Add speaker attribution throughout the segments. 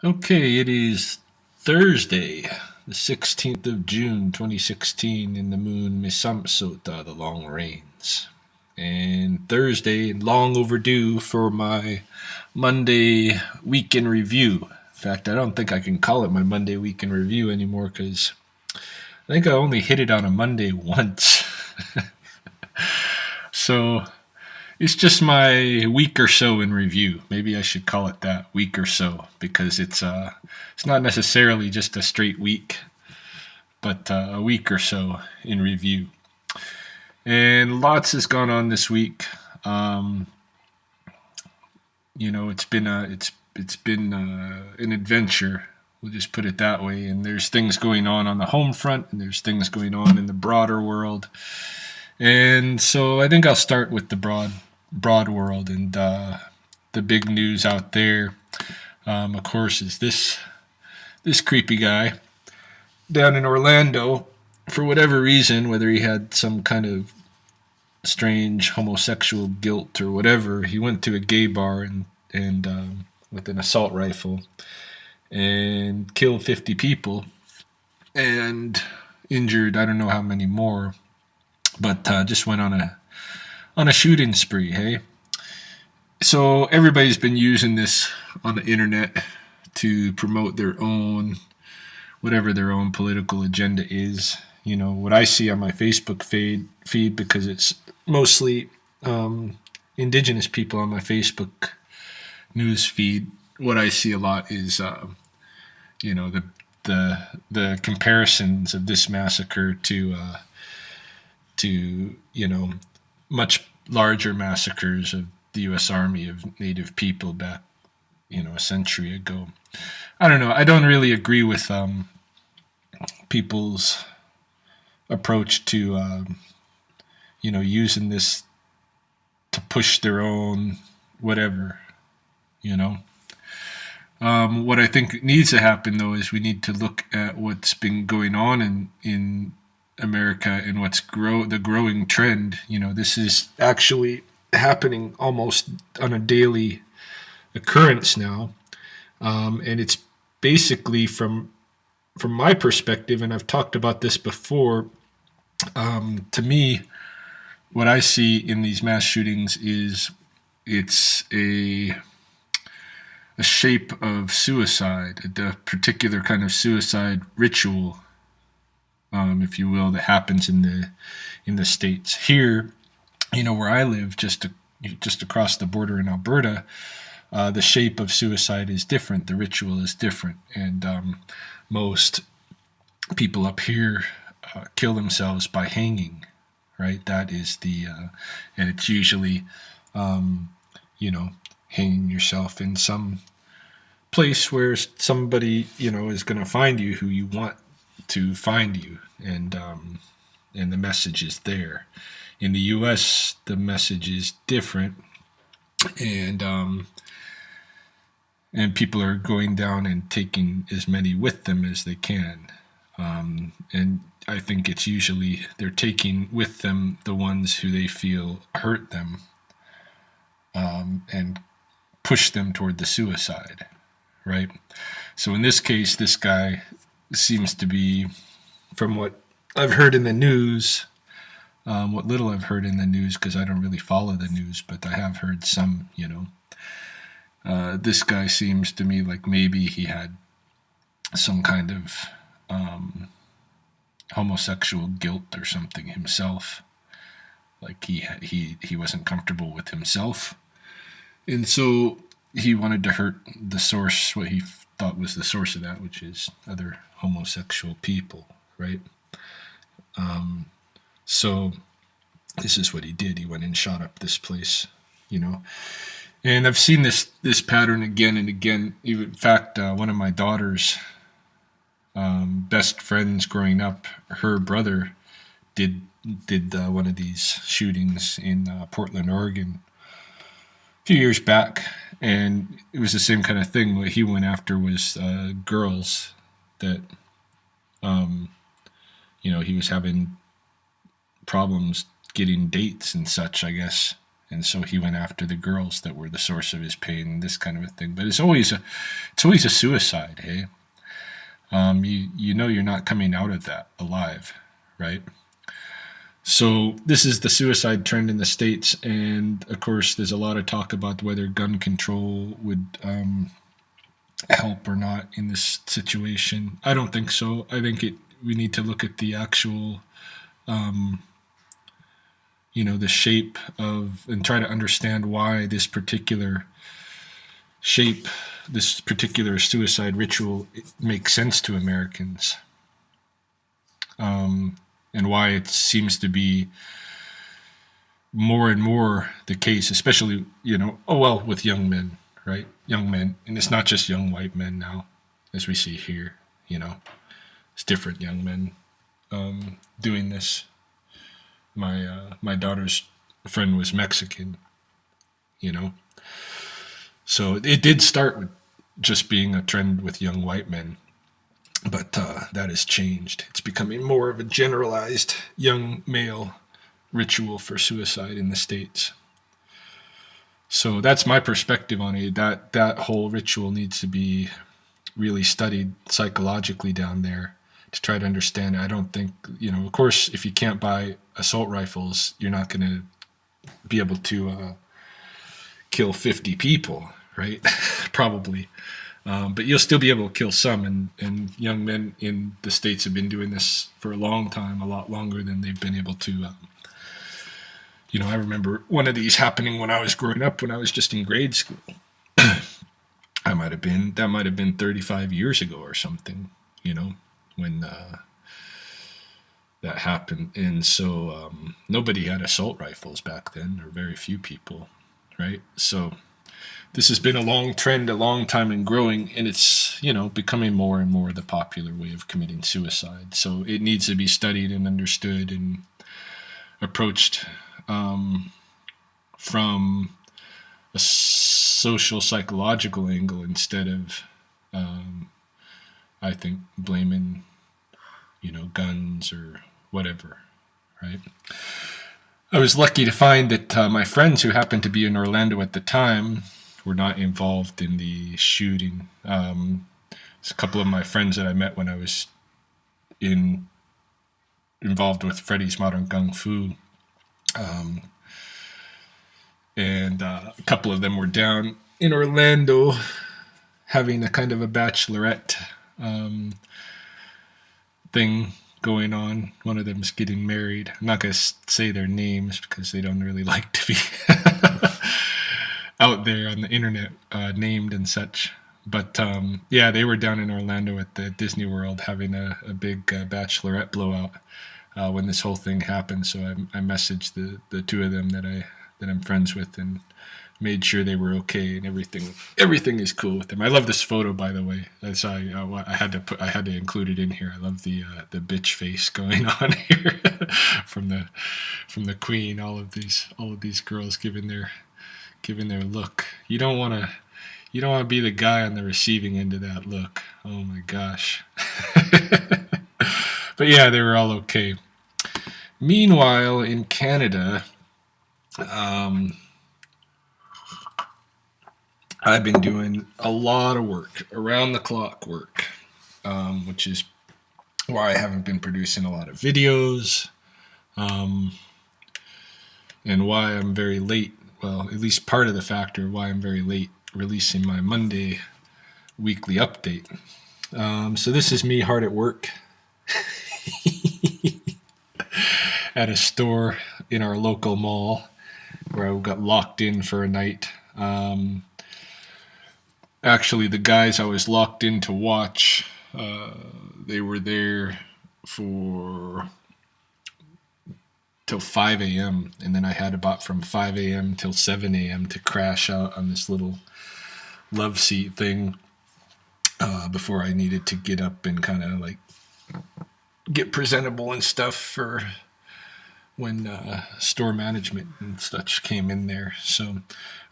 Speaker 1: Okay, it is Thursday, the 16th of June, 2016, in the moon Misamsota, the long rains. And Thursday, long overdue for my Monday week in review. In fact, I don't think I can call it my Monday week in review anymore because I think I only hit it on a Monday once. So it's just my week or so in review. Maybe I should call it that, week or so, because it's not necessarily just a straight week, but a week or so in review. And lots has gone on this week. Um, it's been an adventure. We'll just put it that way. And there's things going on the home front, and there's things going on in the broader world. And so I think I'll start with the broad world and the big news out there. Of course, is this creepy guy down in Orlando. For whatever reason, whether he had some kind of strange homosexual guilt or whatever, he went to a gay bar and with an assault rifle and killed 50 people and injured I don't know how many more, but just went on a shooting spree. Hey, so everybody's been using this on the internet to promote their own whatever their own political agenda is. What I see on my Facebook feed because it's mostly indigenous people on my Facebook news feed. What I see a lot is the comparisons of this massacre to much larger massacres of the U.S. Army of Native people back a century ago. I don't know. I don't really agree with people's approach to using this to push their own whatever. You know, what I think needs to happen though is we need to look at what's been going on in America and what's the growing trend. This is actually happening almost on a daily occurrence now, and it's basically from my perspective, and I've talked about this before. To me, what I see in these mass shootings is it's a shape of suicide, a particular kind of suicide ritual, if you will, that happens in the states. Here, where I live, just across the border in Alberta, the shape of suicide is different. The ritual is different, and most people up here kill themselves by hanging. Right, that is and it's usually, you know, hanging yourself in some place where somebody is going to find you who you want to find you, and the message is there. In the U.S., the message is different, and and people are going down and taking as many with them as they can. And I think it's usually they're taking with them the ones who they feel hurt them, and push them toward the suicide, right? So in this case, this guy seems to be, from what I've heard in the news, what little I've heard in the news, because I don't really follow the news, but I have heard some, this guy seems to me like maybe he had some kind of homosexual guilt or something himself. Like he wasn't comfortable with himself, and so he wanted to hurt the source, what he thought was the source of that, which is other homosexual people, right? So this is what he did. He went and shot up this place, you know. And I've seen this pattern again and again. In fact, one of my daughter's best friends growing up, her brother did one of these shootings in Portland, Oregon, a few years back, and it was the same kind of thing. What he went after was girls that, um, he was having problems getting dates and such, I guess, And so he went after the girls that were the source of his pain, this kind of a thing. But it's always a suicide, hey? You know you're not coming out of that alive, right? So this is the suicide trend in the States, and of course there's a lot of talk about whether gun control would help or not in this situation. I don't think so. I think we need to look at the actual the shape of, and try to understand why this particular shape, this particular suicide ritual makes sense to Americans, and why it seems to be more and more the case, especially, with young men, right? Young men. And it's not just young white men now, as we see here, it's different young men doing this. My daughter's friend was Mexican, so it did start with just being a trend with young white men, but that has changed. It's becoming more of a generalized young male ritual for suicide in the States. So that's my perspective on it. That whole ritual needs to be really studied psychologically down there to try to understand it. I don't think, of course, if you can't buy assault rifles, you're not going to be able to kill 50 people, right? Probably. But you'll still be able to kill some, and young men in the States have been doing this for a long time, a lot longer than they've been able to. I remember one of these happening when I was growing up, when I was just in grade school. That might have been 35 years ago or something, when that happened. And so nobody had assault rifles back then, or very few people, right? So this has been a long trend, a long time in growing, and it's, becoming more and more the popular way of committing suicide. So it needs to be studied and understood and approached from a social psychological angle, instead of I think blaming guns or whatever, right? I was lucky to find that my friends who happened to be in Orlando at the time were not involved in the shooting. It's a couple of my friends that I met when I was involved with Freddy's Modern Kung Fu. And a couple of them were down in Orlando having a kind of a bachelorette thing going on. One of them's getting married. I'm not going to say their names because they don't really like to be out there on the internet named and such. But they were down in Orlando at the Disney World having a big bachelorette blowout when this whole thing happened. So I messaged the two of them that I'm friends with, and made sure they were okay, and everything is cool with them. I love this photo, by the way. I had to include it in here. I love the bitch face going on here from the queen. All of these girls giving their look. You don't want to be the guy on the receiving end of that look. Oh my gosh. But yeah, they were all okay. Meanwhile, in Canada, I've been doing a lot of work, around the clock work, which is why I haven't been producing a lot of videos, and why I'm very late. Well, at least part of the factor why I'm very late releasing my Monday weekly update. So this is me hard at work at a store in our local mall where I got locked in for a night. Actually, the guys I was locked in to watch, they were there till 5 a.m. And then I had about from 5 a.m. till 7 a.m. to crash out on this little love seat thing before I needed to get up and kind of like get presentable and stuff for when store management and such came in there. So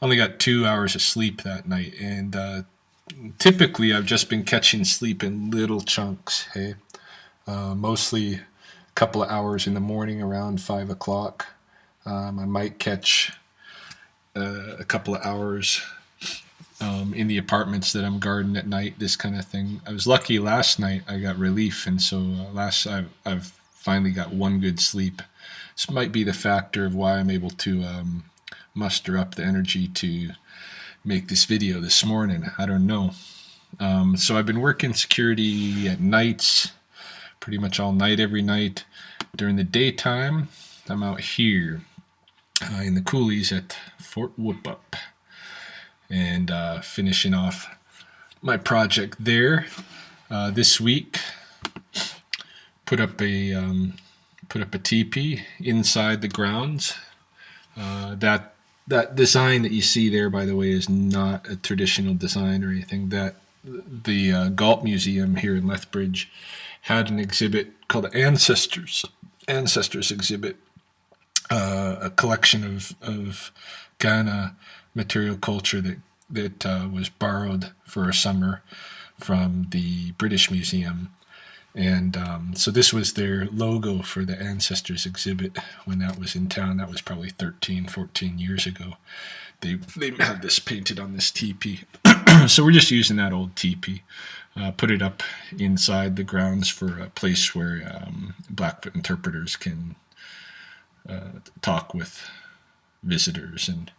Speaker 1: I only got 2 hours of sleep that night, and typically I've just been catching sleep in little chunks, hey? Mostly a couple of hours in the morning around 5 o'clock. I might catch a couple of hours in the apartments that I'm guarding at night, this kind of thing. I was lucky last night I got relief, and so I've finally got one good sleep. This might be the factor of why I'm able to muster up the energy to make this video this morning. I don't know. So I've been working security at nights, pretty much all night, every night. During the daytime, I'm out here in the coulees at Fort Whoop-Up, and finishing off my project there. This week, put up a teepee inside the grounds. That design that you see there, by the way, is not a traditional design or anything. That the Galt Museum here in Lethbridge had an exhibit called the Ancestors exhibit, a collection of Ghana material culture that was borrowed for a summer from the British Museum. And so this was their logo for the Ancestors exhibit when that was in town. That was probably 13, 14 years ago. They had this painted on this teepee. So we're just using that old teepee. Put it up inside the grounds for a place where Blackfoot interpreters can talk with visitors and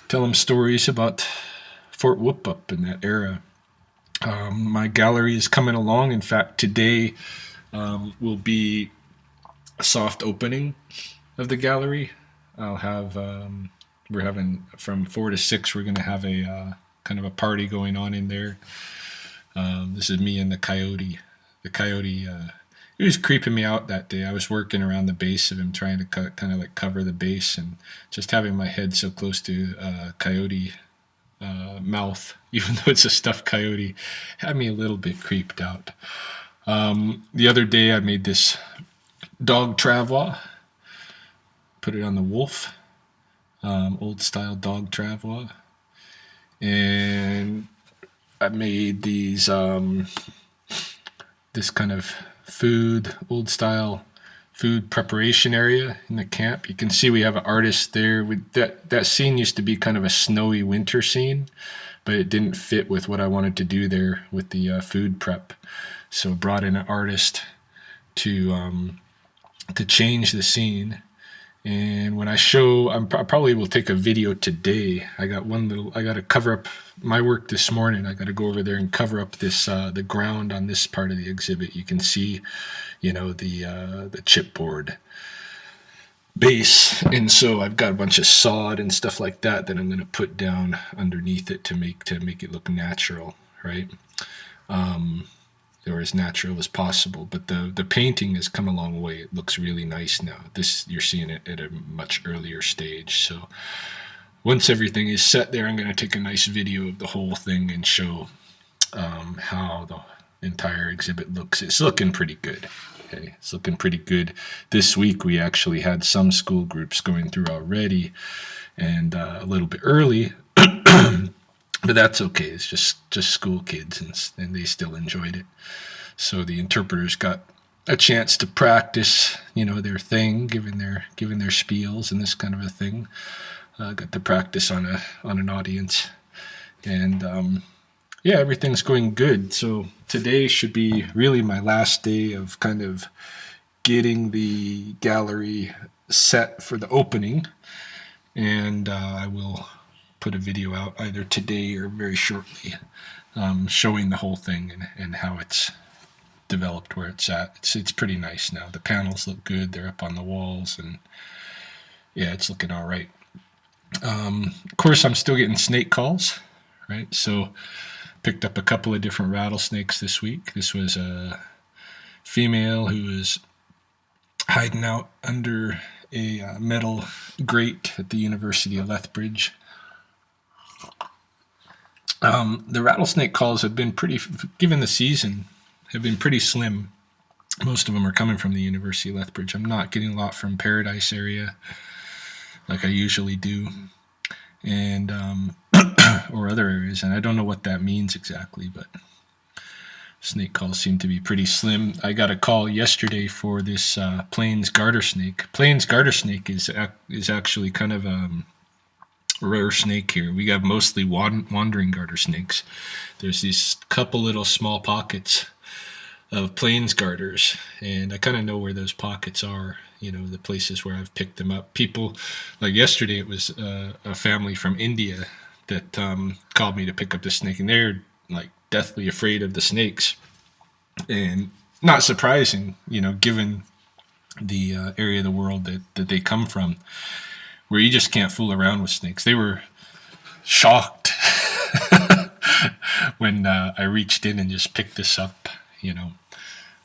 Speaker 1: tell them stories about Fort Whoop-Up in that era. My gallery is coming along. In fact, today will be a soft opening of the gallery. I'll have we're having from 4 to 6. We're going to have a kind of a party going on in there. This is me and the coyote. The coyote, he was creeping me out that day. I was working around the base of him, trying to kind of like cover the base, and just having my head so close to coyote mouth, even though it's a stuffed coyote, had me a little bit creeped out. The other day I made this dog travois, put it on the wolf, old style dog travois, and I made these this kind of old style food preparation area in the camp. You can see we have an artist there. That scene used to be kind of a snowy winter scene, but it didn't fit with what I wanted to do there with the food prep. So I brought in an artist to change the scene. And when I show, I probably will take a video today. I got to cover up my work this morning. I got to go over there and cover up this the ground on this part of the exhibit. You can see, the chipboard base, and so I've got a bunch of sod and stuff like that I'm going to put down underneath it to make it look natural, right? Or as natural as possible. But the painting has come a long way. It looks really nice now. This, you're seeing it at a much earlier stage. So once everything is set there, I'm going to take a nice video of the whole thing and show how the entire exhibit looks. It's looking pretty good. Okay, it's looking pretty good. This week we actually had some school groups going through already, and a little bit early. But that's okay. It's just school kids, and they still enjoyed it. So the interpreters got a chance to practice, their thing, giving their spiels and this kind of a thing. Got to practice on an audience, and everything's going good. So today should be really my last day of kind of getting the gallery set for the opening, and I will put a video out either today or very shortly, showing the whole thing and how it's developed, where it's at. It's pretty nice now. The panels look good. They're up on the walls, and it's looking all right. Of course, I'm still getting snake calls, right? So picked up a couple of different rattlesnakes this week. This was a female who was hiding out under a metal grate at the University of Lethbridge. The rattlesnake calls have been given the season, have been pretty slim. Most of them are coming from the University of Lethbridge. I'm not getting a lot from Paradise area like I usually do, and or other areas, and I don't know what that means exactly, but snake calls seem to be pretty slim. I got a call yesterday for this Plains garter snake. Plains garter snake is actually kind of rare snake here. We have mostly wandering garter snakes. There's these couple little small pockets of plains garters, and I kind of know where those pockets are. You know, the places where I've picked them up. People, like yesterday, it was a family from India that called me to pick up the snake, and they're like deathly afraid of the snakes, and not surprising, you know, given the area of the world that they come from, where you just can't fool around with snakes. They were shocked when I reached in and just picked this up, you know,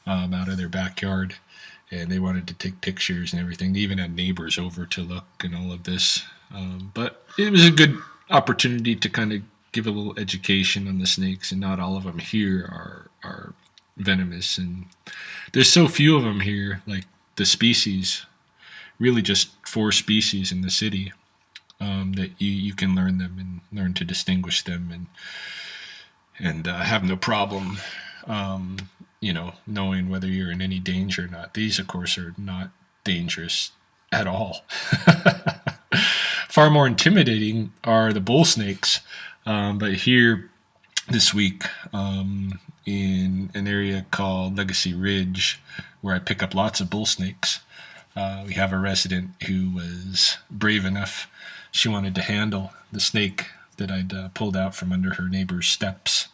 Speaker 1: out of their backyard, and they wanted to take pictures and everything. They even had neighbors over to look and all of this. But it was a good opportunity to kind of give a little education on the snakes, and not all of them here are venomous, and there's so few of them here. Like the species, really just 4 species in the city, that you can learn them and learn to distinguish them, and have no problem, you know, knowing whether you're in any danger or not. These, of course, are not dangerous at all. Far more intimidating are the bull snakes, but here this week, in an area called Legacy Ridge, where I pick up lots of bull snakes, we have a resident who was brave enough. She wanted to handle the snake that I'd pulled out from under her neighbor's steps.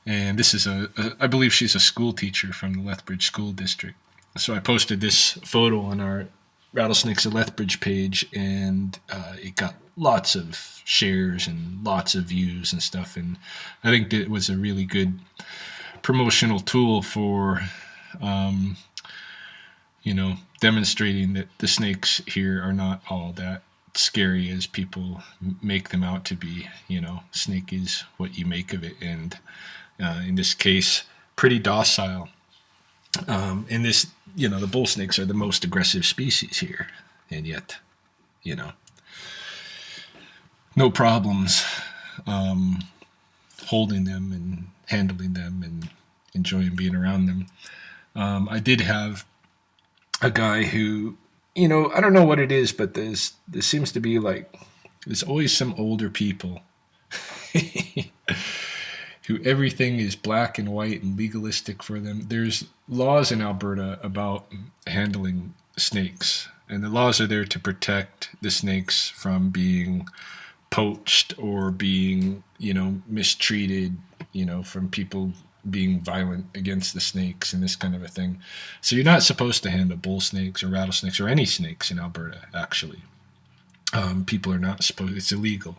Speaker 1: And this is I believe she's a school teacher from the Lethbridge School District. So I posted this photo on our Rattlesnakes of Lethbridge page, and it got lots of shares and lots of views and stuff. And I think that it was a really good promotional tool for, you know, demonstrating that the snakes here are not all that scary as people make them out to be. You know, snake is what you make of it, and in this case, pretty docile. In this, you know, the bull snakes are the most aggressive species here, and yet, you know, no problems holding them and handling them and enjoying being around them. I did have a guy who, you know, I don't know what it is, but there seems to be like, there's always some older people who everything is black and white and legalistic for them. There's laws in Alberta about handling snakes, and the laws are there to protect the snakes from being poached or being, you know, mistreated, you know, from people being violent against the snakes and this kind of a thing. So you're not supposed to handle bull snakes or rattlesnakes or any snakes in Alberta, actually. People are not supposed, it's illegal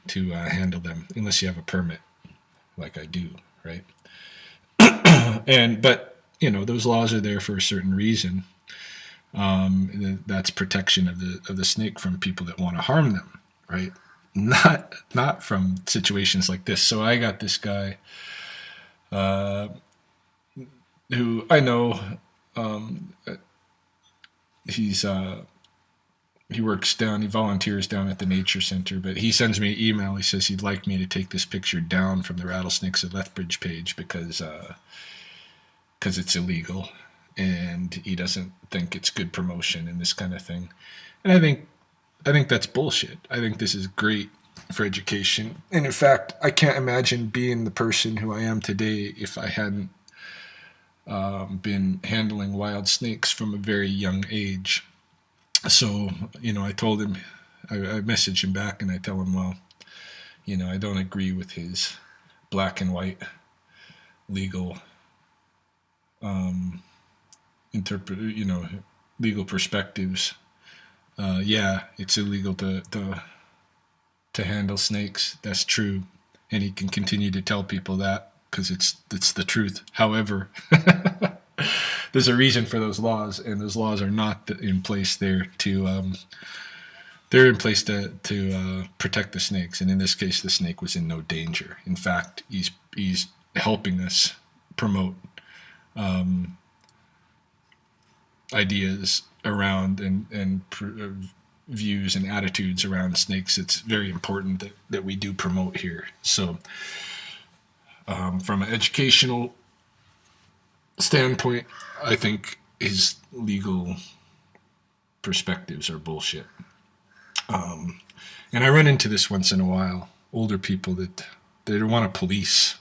Speaker 1: to handle them unless you have a permit, like I do, right? But you know, those laws are there for a certain reason. That's protection of the snake from people that want to harm them, right? Not from situations like this. So I got this guy who I know. He volunteers down at the nature center, but he sends me an email. He says he'd like me to take this picture down from the Rattlesnakes of Lethbridge page because it's illegal, and he doesn't think it's good promotion and this kind of thing. And I think that's bullshit. I think this is great for education. And in fact, I can't imagine being the person who I am today if I hadn't been handling wild snakes from a very young age. So, you know, I told him, I messaged him back and I tell him, well, you know, I don't agree with his black and white legal legal perspectives. Yeah, it's illegal to handle snakes. That's true, and he can continue to tell people that because it's the truth. However, there's a reason for those laws, and those laws are not in place there to they're in place to protect the snakes. And in this case, the snake was in no danger. In fact, he's helping us promote ideas around and views and attitudes around snakes. It's very important that we do promote here. So from an educational standpoint, I think his legal perspectives are bullshit. And I run into this once in a while. Older people that they want to police.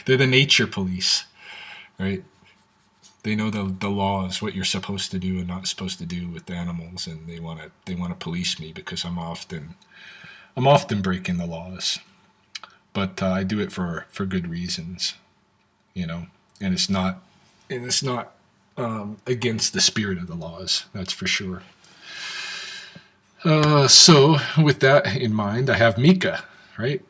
Speaker 1: They're the nature police, right? They know the laws, what you're supposed to do and not supposed to do with animals, and they want to police me because I'm often breaking the laws. But I do it for good reasons, and it's not against the spirit of the laws. That's for sure. So with that in mind, I have Mika, right?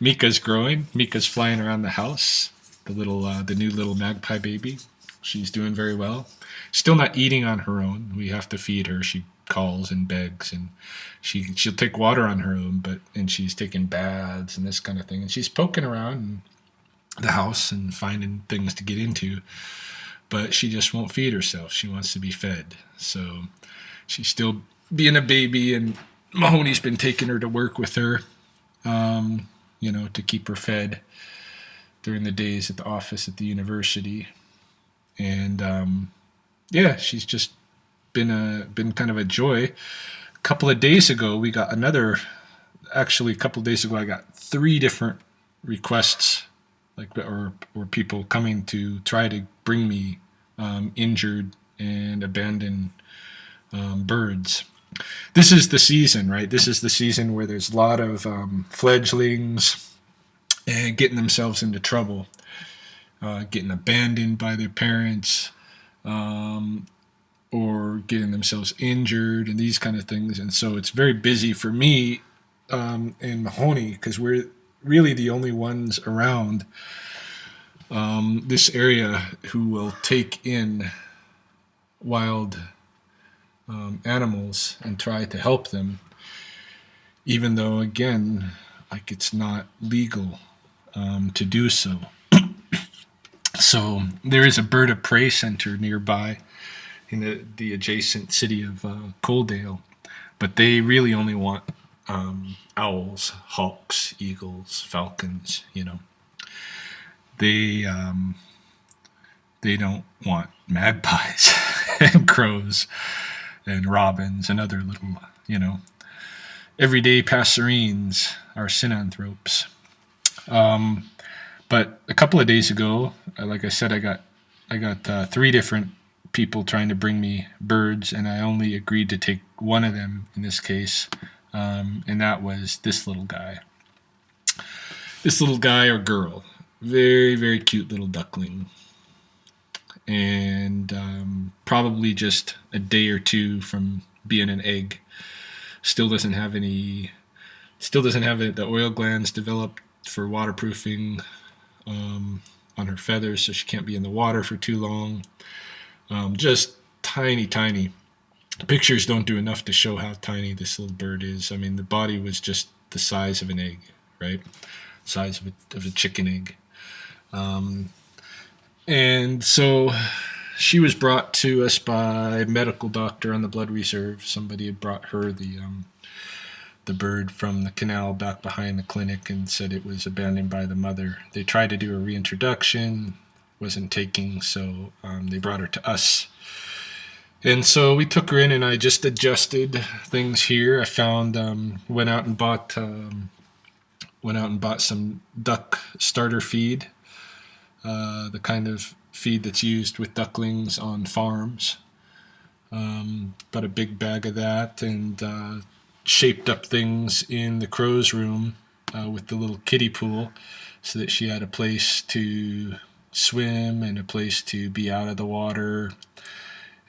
Speaker 1: Mika's growing. Mika's flying around the house. The new little magpie baby. She's doing very well. Still not eating on her own. We have to feed her. She calls and begs, and she'll take water on her own, and she's taking baths and this kind of thing. And she's poking around the house and finding things to get into, but she just won't feed herself. She wants to be fed. So she's still being a baby, and Mahoney's been taking her to work with her, to keep her fed during the days at the office at the university. And she's just been kind of a joy. A couple of days ago, I got 3 different requests, or people coming to try to bring me injured and abandoned birds. This is the season, right? This is the season where there's a lot of fledglings and getting themselves into trouble, getting abandoned by their parents, or getting themselves injured and these kind of things. And so it's very busy for me and Mahoney, because we're really the only ones around this area who will take in wild animals and try to help them, even though, again, it's not legal to do so. So there is a bird of prey center nearby in the adjacent city of Coaldale, but they really only want owls, hawks, eagles, falcons. They don't want magpies and crows and robins and other little, everyday passerines are synanthropes. But a couple of days ago, like I said, I got 3 different people trying to bring me birds, and I only agreed to take one of them in this case, and that was this little guy. This little guy or girl, very, very cute little duckling, and probably just a day or 2 from being an egg. Still doesn't have the oil glands developed for waterproofing on her feathers, so she can't be in the water for too long. Just tiny. Pictures don't do enough to show how tiny this little bird is. I mean, the body was just the size of an egg, right? Size of a chicken egg. And so she was brought to us by a medical doctor on the blood reserve. Somebody had brought her the bird from the canal back behind the clinic and said it was abandoned by the mother. They tried to do a reintroduction, wasn't taking, so they brought her to us. And so we took her in, and I just adjusted things here. I found went out and bought some duck starter feed, the kind of feed that's used with ducklings on farms. Bought a big bag of that, and shaped up things in the crow's room with the little kiddie pool, so that she had a place to swim and a place to be out of the water.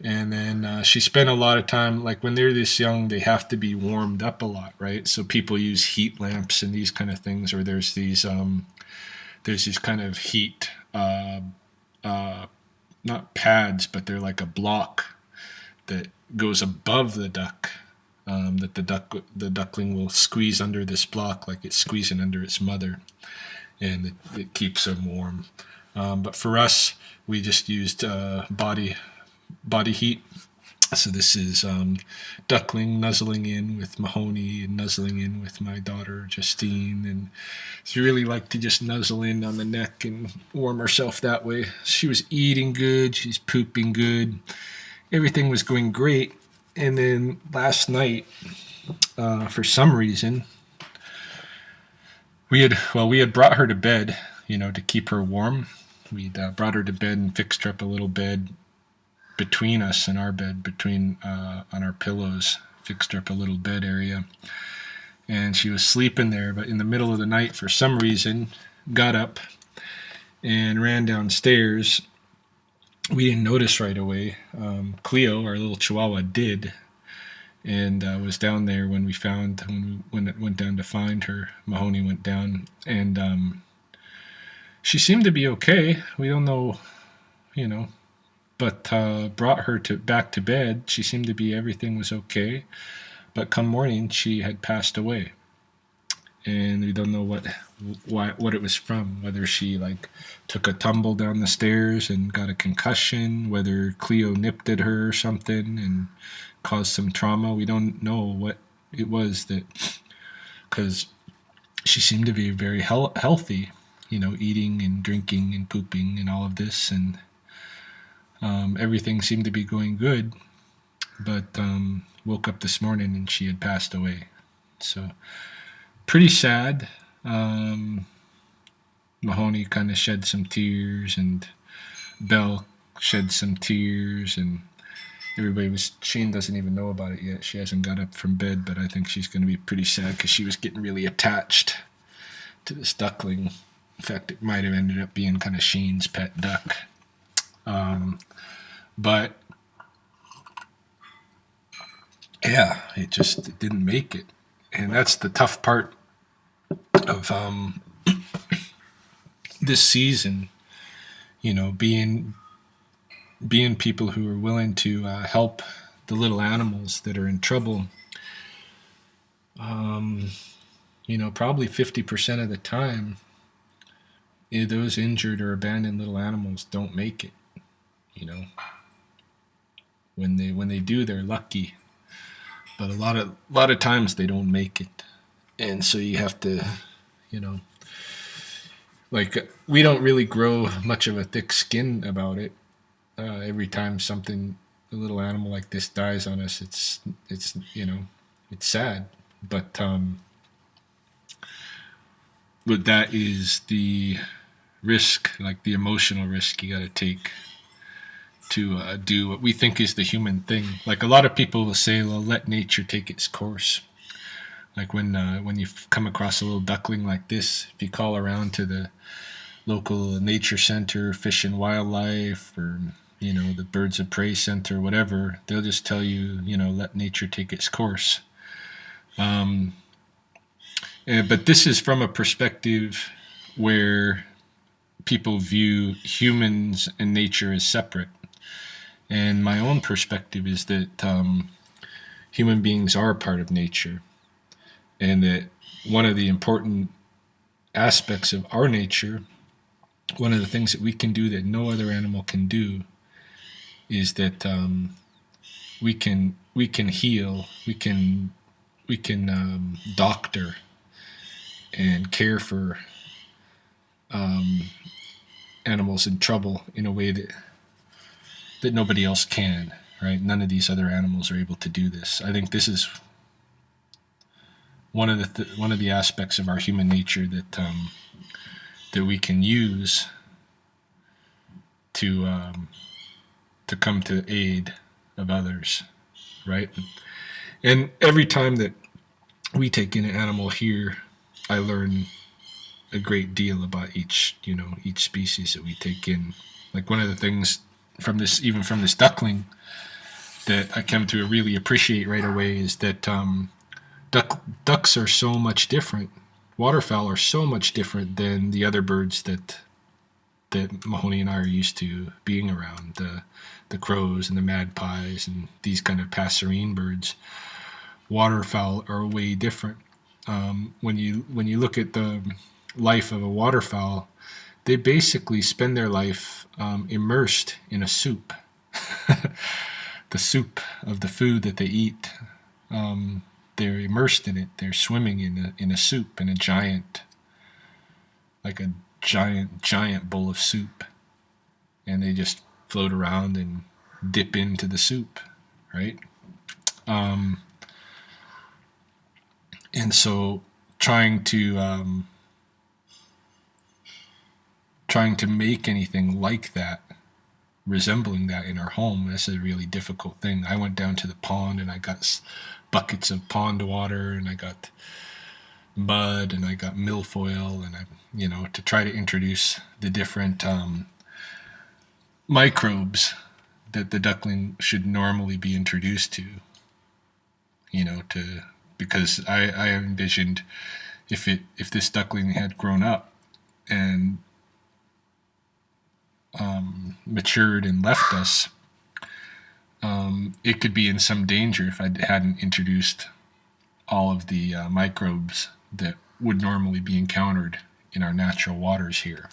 Speaker 1: And then she spent a lot of time, when they're this young, they have to be warmed up a lot, right? So people use heat lamps and these kind of things, or there's these kind of heat, not pads, but they're like a block that goes above the duck, that the duckling will squeeze under this block like it's squeezing under its mother, and it keeps them warm. But for us, we just used body heat. So this is duckling nuzzling in with Mahoney and nuzzling in with my daughter Justine, and she really liked to just nuzzle in on the neck and warm herself that way. She was eating good, she's pooping good, everything was going great. And then last night, for some reason, we had brought her to bed, to keep her warm. We'd brought her to bed and fixed her up a little bed between us and our bed, between on our pillows, fixed her up a little bed area, and she was sleeping there. But in the middle of the night, for some reason, got up and ran downstairs. We didn't notice right away. Cleo, our little Chihuahua, did, and was down there when when it went down to find her. Mahoney went down, and she seemed to be okay. We don't know, you know, but brought her back to bed. She seemed to be everything was okay, but come morning she had passed away, and we don't know what it was from. Whether she took a tumble down the stairs and got a concussion, whether Cleo nipped at her or something and caused some trauma. We don't know what it was, that because she seemed to be very healthy, eating and drinking and pooping and all of this, and everything seemed to be going good. But woke up this morning and she had passed away. So pretty sad. Mahoney kind of shed some tears, and Belle shed some tears, and Shane doesn't even know about it yet. She hasn't got up from bed, but I think she's going to be pretty sad because she was getting really attached to this duckling. In fact, it might have ended up being kind of Shane's pet duck. But yeah, it didn't make it. And that's the tough part of this season, being people who are willing to help the little animals that are in trouble. Probably 50% of the time, those injured or abandoned little animals don't make it. When they do, they're lucky, but a lot of times they don't make it, and so you have to, we don't really grow much of a thick skin about it. Every time a little animal like this dies on us, it's sad, but that is the risk, the emotional risk you got to take to do what we think is the human thing. A lot of people will say, well, let nature take its course. When you come across a little duckling like this, if you call around to the local nature center, Fish and Wildlife, or the Birds of Prey Center, whatever, they'll just tell you, let nature take its course. But this is from a perspective where people view humans and nature as separate. And my own perspective is that human beings are a part of nature, and that one of the important aspects of our nature, one of the things that we can do that no other animal can do, is that we can heal, we can doctor and care for animals in trouble in a way that nobody else can, right? None of these other animals are able to do this. I think this is one of the aspects of our human nature that we can use to come to the aid of others, right? And every time that we take in an animal here, I learn a great deal about each species that we take in. One of the things from this duckling that I come to really appreciate right away is that ducks are so much different. Waterfowl are so much different than the other birds that Mahoney and I are used to being around. The crows and the magpies and these kind of passerine birds. Waterfowl are way different. When you look at the life of a waterfowl, they basically spend their life immersed in a soup. The soup of the food that they eat. They're immersed in it. They're swimming in a soup, in a giant bowl of soup, and they just float around and dip into the soup, right? And so trying to make anything like that, resembling that in our home, that's a really difficult thing. I went down to the pond and I got buckets of pond water, and I got mud, and I got milfoil, and to try to introduce the different microbes that the duckling should normally be introduced to, because I envisioned if this duckling had grown up and matured and left us, it could be in some danger if I hadn't introduced all of the microbes that would normally be encountered in our natural waters here.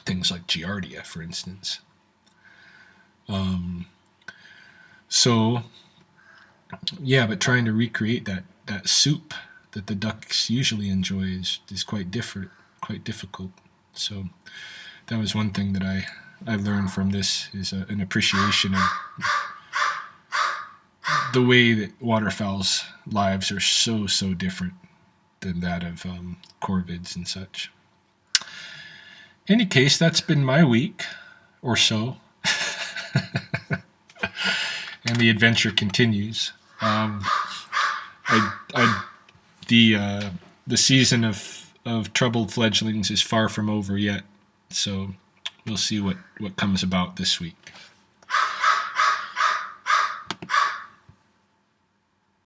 Speaker 1: Things like Giardia, for instance. So, yeah, but trying to recreate that soup that the ducks usually enjoy is quite difficult. So that was one thing that I learned from this, is an appreciation of the way that waterfowl's lives are so different than that of corvids and such. In any case, that's been my week or so, and the adventure continues. The season of troubled fledglings is far from over yet, so we'll see what comes about this week.